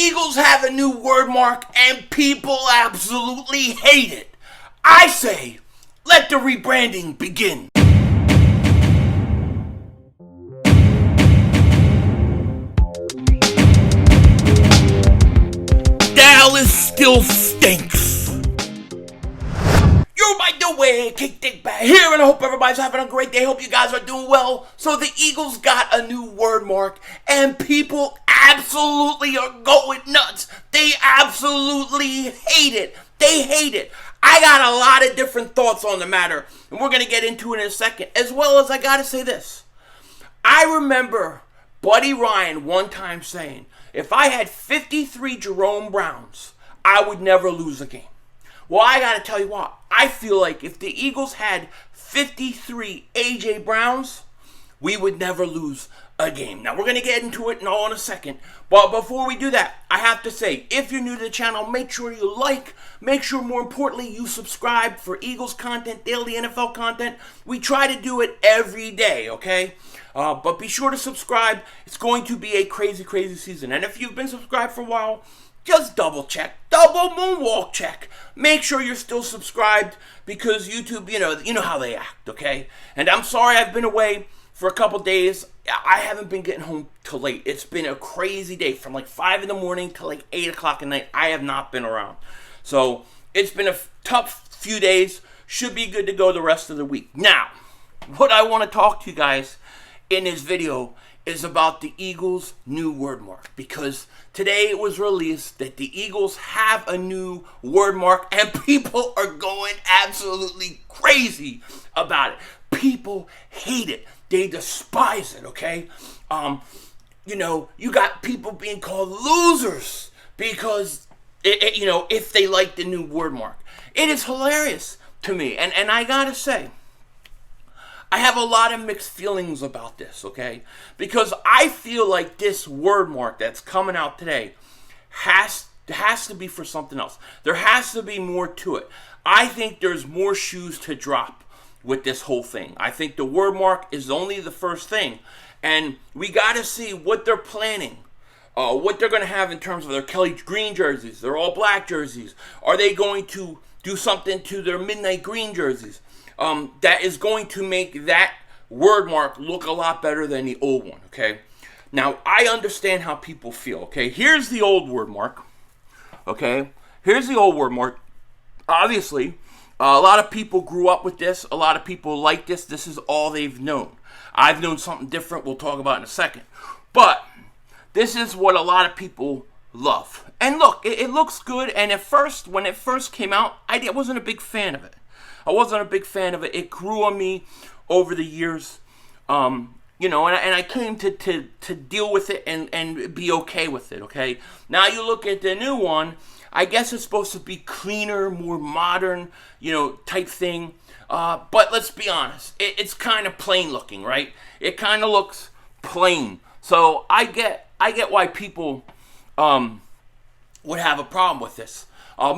Eagles have a new word mark and people absolutely hate it. I say, let the rebranding begin. Dallas still stinks. You're by the way, kick Dingbat here, and I hope everybody's having a great day. Hope you guys are doing well. So the Eagles got a new word mark, and people absolutely are going nuts. They absolutely hate it. They hate it. I got a lot of different thoughts on the matter, and we're going to get into it in a second. As well as I got to say this. I remember Buddy Ryan one time saying, if I had 53 Jerome Browns, I would never lose a game. Well, I got to tell you what, I feel like if the Eagles had 53 A.J. Browns, we would never lose a game. Now, we're going to get into it all in a second. But before we do that, I have to say, if you're new to the channel, make sure you like. Make sure, more importantly, you subscribe for Eagles content, daily NFL content. We try to do it every day, okay? But be sure to subscribe. It's going to be a crazy, crazy season. And if you've been subscribed for a while, just double check, double moonwalk check. Make sure you're still subscribed because YouTube, you know how they act, okay? And I'm sorry I've been away for a couple days. I haven't been getting home till late. It's been a crazy day from like 5 in the morning to like 8 o'clock at night. I have not been around. So it's been a tough few days. Should be good to go the rest of the week. Now, what I want to talk to you guys in this video is about the Eagles' new word mark, because today it was released that the Eagles have a new word mark and people are going absolutely crazy about it. People hate it. They despise it, okay? You got people being called losers because, if they like the new word mark. It is hilarious to me, and I gotta say, I have a lot of mixed feelings about this, okay? Because I feel like this word mark that's coming out today has to be for something else. There has to be more to it. I think there's more shoes to drop with this whole thing. I think the word mark is only the first thing. And we got to see what they're planning. What they're going to have in terms of their Kelly green jerseys, their all black jerseys. Are they going to do something to their midnight green jerseys? That is going to make that word mark look a lot better than the old one, okay? Now, I understand how people feel, okay? Here's the old word mark, okay? Here's the old word mark. Obviously, a lot of people grew up with this. A lot of people like this. This is all they've known. I've known something different we'll talk about in a second. But this is what a lot of people love. And look, it looks good. And at first, when it first came out, I wasn't a big fan of it. I wasn't a big fan of it. It grew on me over the years, and I came to deal with it and be okay with it, okay? Now you look at the new one, I guess it's supposed to be cleaner, more modern, type thing. But let's be honest, it's kind of plain looking, right? It kind of looks plain. So I get why people would have a problem with this.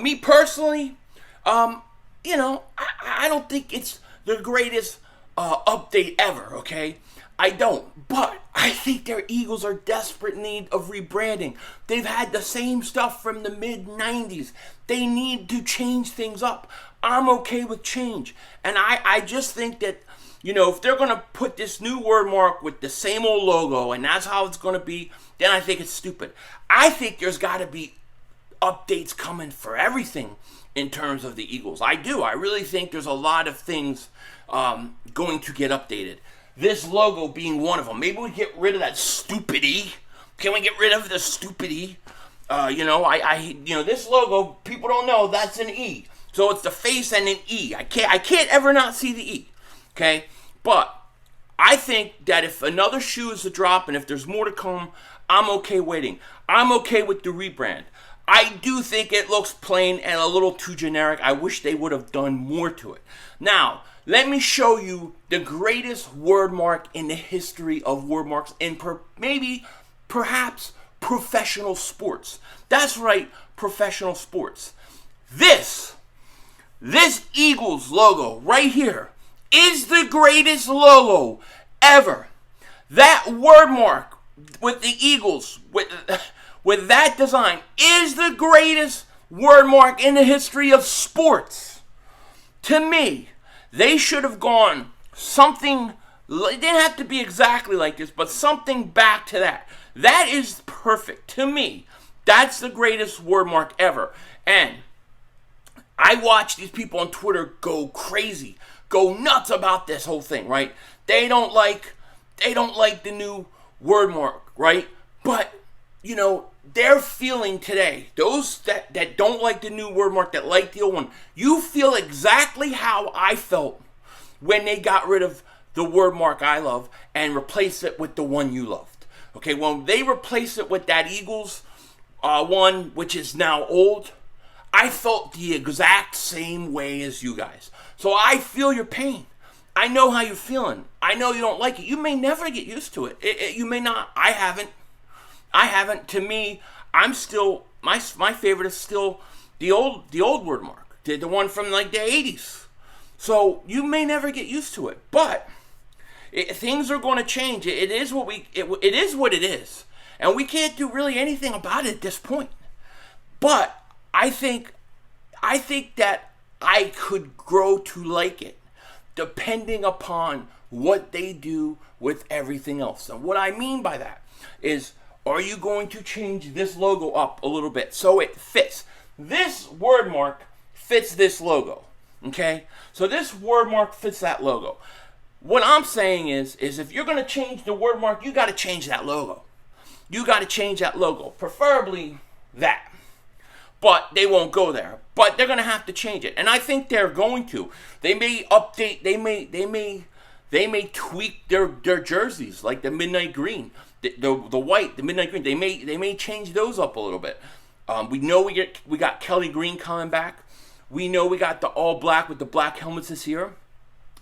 Me personally, I don't think it's the greatest update ever, okay? I don't. But I think their Eagles are desperate need of rebranding. They've had the same stuff from the mid-90s. They need to change things up. I'm okay with change. And I just think that, if they're going to put this new word mark with the same old logo and that's how it's going to be, then I think it's stupid. I think there's got to be updates coming for everything in terms of the Eagles. I do. I really think there's a lot of things going to get updated. This logo being one of them. Maybe we get rid of that stupid E. Can we get rid of the stupid E? This logo, people don't know that's an E. So it's the face and an E. I can't ever not see the E. Okay? But I think that if another shoe is to drop and if there's more to come, I'm okay waiting. I'm okay with the rebrand. I do think it looks plain and a little too generic. I wish they would have done more to it. Now, let me show you the greatest word mark in the history of word marks in perhaps professional sports. That's right, professional sports. This Eagles logo right here is the greatest logo ever. That word mark with the Eagles, with that design is the greatest word mark in the history of sports. To me, they should have gone something, it didn't have to be exactly like this, but something back to that. That is perfect. To me, that's the greatest word mark ever. And I watch these people on Twitter go crazy, go nuts about this whole thing, right? They don't like the new word mark, right? But, you know, they're feeling today, those that don't like the new word mark, that like the old one, you feel exactly how I felt when they got rid of the word mark I love and replaced it with the one you loved. Okay, when they replaced it with that Eagles one, which is now old, I felt the exact same way as you guys. So I feel your pain. I know how you're feeling. I know you don't like it. You may never get used to it. You may not. I haven't. To me, I'm still, my favorite is still the old word mark, the one from like the 80s. So you may never get used to it, but things are going to change. It is what it is, and we can't do really anything about it at this point. But I think that I could grow to like it, depending upon what they do with everything else. And what I mean by that is, are you going to change this logo up a little bit so it fits? This word mark fits this logo, okay? So this word mark fits that logo. What I'm saying is if you're going to change the word mark, you got to change that logo. You got to change that logo, preferably that. But they won't go there. But they're going to have to change it, and I think they're going to. They may update. They may tweak their jerseys, like the midnight green, the white, the midnight green. They may change those up a little bit. We know we got Kelly Green coming back. We know we got the all black with the black helmets this year.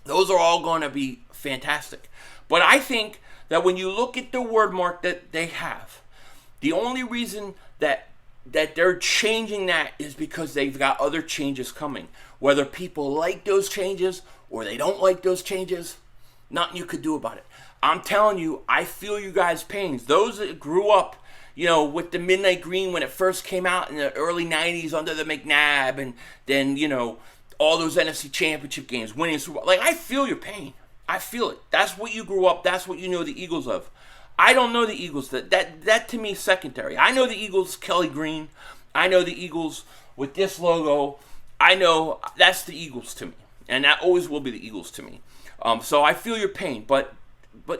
Those are all going to be fantastic. But I think that when you look at the word mark that they have, the only reason that they're changing that is because they've got other changes coming. Whether people like those changes or they don't like those changes, nothing you could do about it. I'm telling you, I feel you guys' pains. Those that grew up, you know, with the midnight green when it first came out in the early 90s under the McNabb, and then, you know, all those NFC championship games, winning Super Bowl. Like, I feel your pain. I feel it. That's what you grew up. That's what you know the Eagles of. I don't know the Eagles. That to me is secondary. I know the Eagles, Kelly Green. I know the Eagles with this logo. I know that's the Eagles to me, and that always will be the Eagles to me. So I feel your pain, but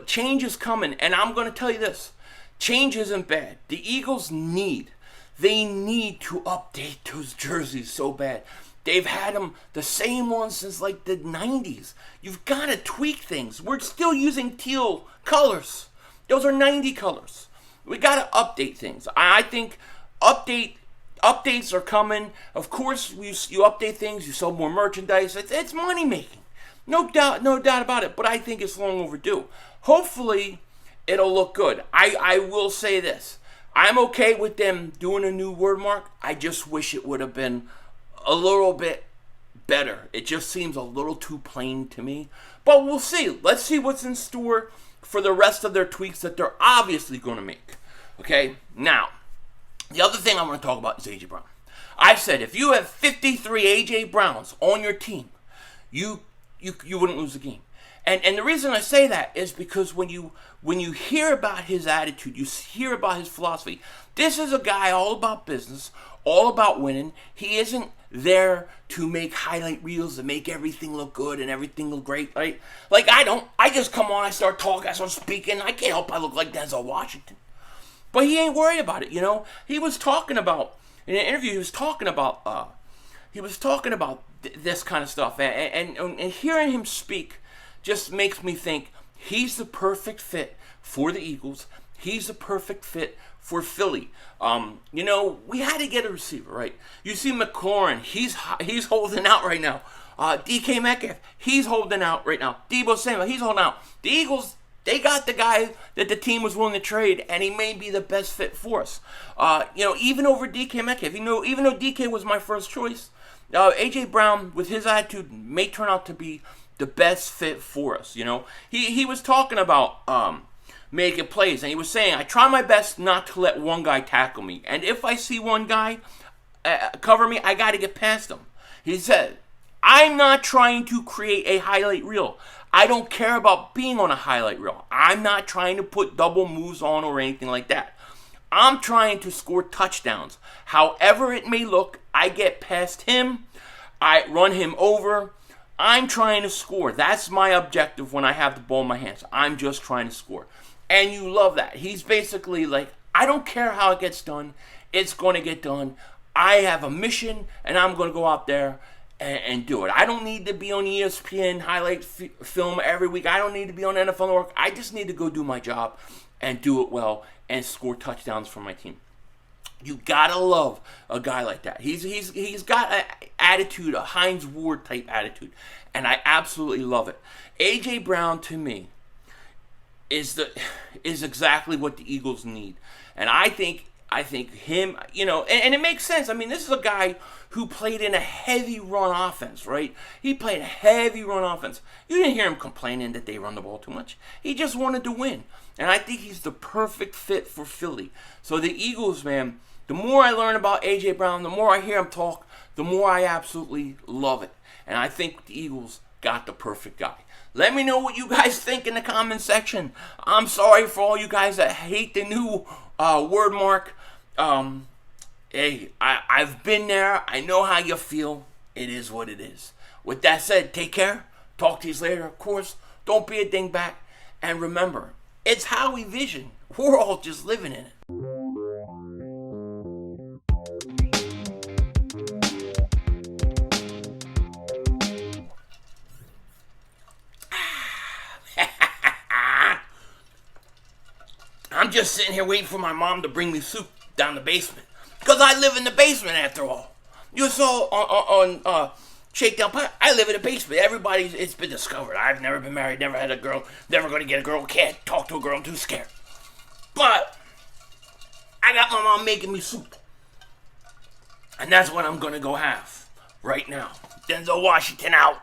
change is coming, and I'm going to tell you this: change isn't bad. The Eagles need to update those jerseys so bad. They've had them the same ones since like the 90s. You've got to tweak things. We're still using teal colors. Those are 90 colors. We got to update things. I think updates are coming. Of course, you update things, you sell more merchandise. It's money making. No doubt about it. But I think it's long overdue. Hopefully, it'll look good. I will say this. I'm okay with them doing a new word mark. I just wish it would have been a little bit better. It just seems a little too plain to me. But we'll see. Let's see what's in store for the rest of their tweaks that they're obviously going to make. Okay? Now, the other thing I want to talk about is A.J. Brown. I said if you have 53 A.J. Browns on your team, you wouldn't lose the game. And the reason I say that is because when you hear about his attitude, you hear about his philosophy, this is a guy all about business, all about winning. He isn't there to make highlight reels and make everything look good and everything look great, right? Like I don't. I just come on, I start talking, I start speaking. I can't help I look like Denzel Washington. But he ain't worried about it, you know? He was talking about, in an interview, he was talking about this kind of stuff. And hearing him speak just makes me think he's the perfect fit for the Eagles. He's the perfect fit for Philly. You know, we had to get a receiver, right? You see McLaurin, he's holding out right now. DK Metcalf, he's holding out right now. Deebo Samuel, he's holding out. The Eagles, they got the guy that the team was willing to trade, and he may be the best fit for us. You know, even over DK Metcalf, even though DK was my first choice, A.J. Brown, with his attitude, may turn out to be the best fit for us, you know. He was talking about making plays. And he was saying, I try my best not to let one guy tackle me. And if I see one guy cover me, I got to get past him. He said, I'm not trying to create a highlight reel. I don't care about being on a highlight reel. I'm not trying to put double moves on or anything like that. I'm trying to score touchdowns. However it may look, I get past him. I run him over. I'm trying to score. That's my objective when I have the ball in my hands. I'm just trying to score. And you love that. He's basically like, I don't care how it gets done. It's going to get done. I have a mission, and I'm going to go out there and do it. I don't need to be on ESPN highlight film every week. I don't need to be on NFL Network. I just need to go do my job and do it well and score touchdowns for my team. You gotta love a guy like that. He's got an attitude, a Heinz Ward type attitude, and I absolutely love it. AJ Brown to me is exactly what the Eagles need, and I think him, and it makes sense. I mean, this is a guy who played in a heavy run offense, right? He played a heavy run offense. You didn't hear him complaining that they run the ball too much. He just wanted to win, and I think he's the perfect fit for Philly. So the Eagles, man. The more I learn about A.J. Brown, the more I hear him talk, the more I absolutely love it. And I think the Eagles got the perfect guy. Let me know what you guys think in the comment section. I'm sorry for all you guys that hate the new word mark. Hey, I've been there. I know how you feel. It is what it is. With that said, take care. Talk to you later. Of course, don't be a dingbat. And remember, it's how we vision. We're all just living in it. I'm just sitting here waiting for my mom to bring me soup down the basement. Because I live in the basement after all. You saw on Shakedown Pie, I live in the basement. It's been discovered. I've never been married, never had a girl, never going to get a girl, can't talk to a girl, I'm too scared. But I got my mom making me soup. And that's what I'm going to go have right now. Denzel Washington out.